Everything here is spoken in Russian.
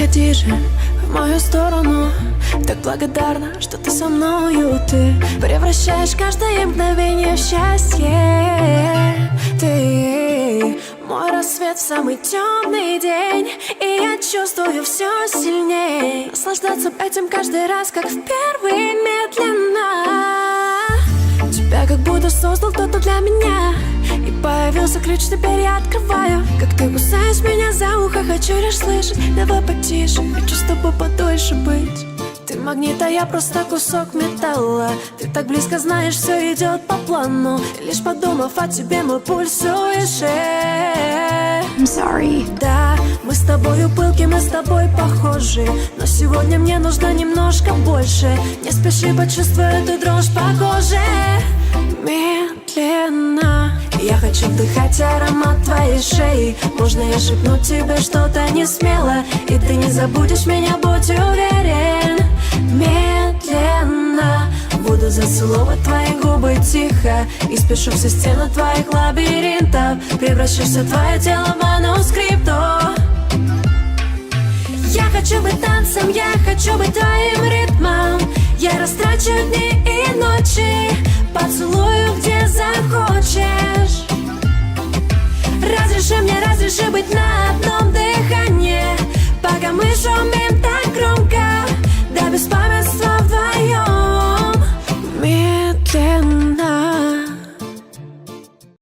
подходи же в мою сторону. Так благодарна, что ты со мною. Ты превращаешь каждое мгновение в счастье. Ты мой рассвет в самый темный день, и я чувствую все сильней. Наслаждаться этим каждый раз, как в первый, медленно. Тебя как будто создал кто-то для меня, и появился ключ, теперь я открываю. Как ты кусаешь меня за ухо, хочу лишь слышать. Давай потише, хочу с тобой подольше быть. Ты магнит, а я просто кусок металла. Ты так близко, знаешь, все идет по плану. И лишь подумав о тебе, мой пульс выше. I'm sorry. Да, мы с тобой пылки, мы с тобой похожи, но сегодня мне нужно немножко больше. Не спеши, почувствуй эту дрожь по коже. Медленно я хочу вдыхать аромат твоей шеи. Можно я шепну тебе что-то не смело, и ты не забудешь меня, будь уверен. Медленно буду зацеловать твои губы тихо, и спешу все стены твоих лабиринтов. Превращусь твое тело в манускрипту. Я хочу быть танцем, я хочу быть твоим ритмом. Я растрачу дни и ночи, поцелую, где захочешь. Разреши мне, разреши быть на одном дыхании.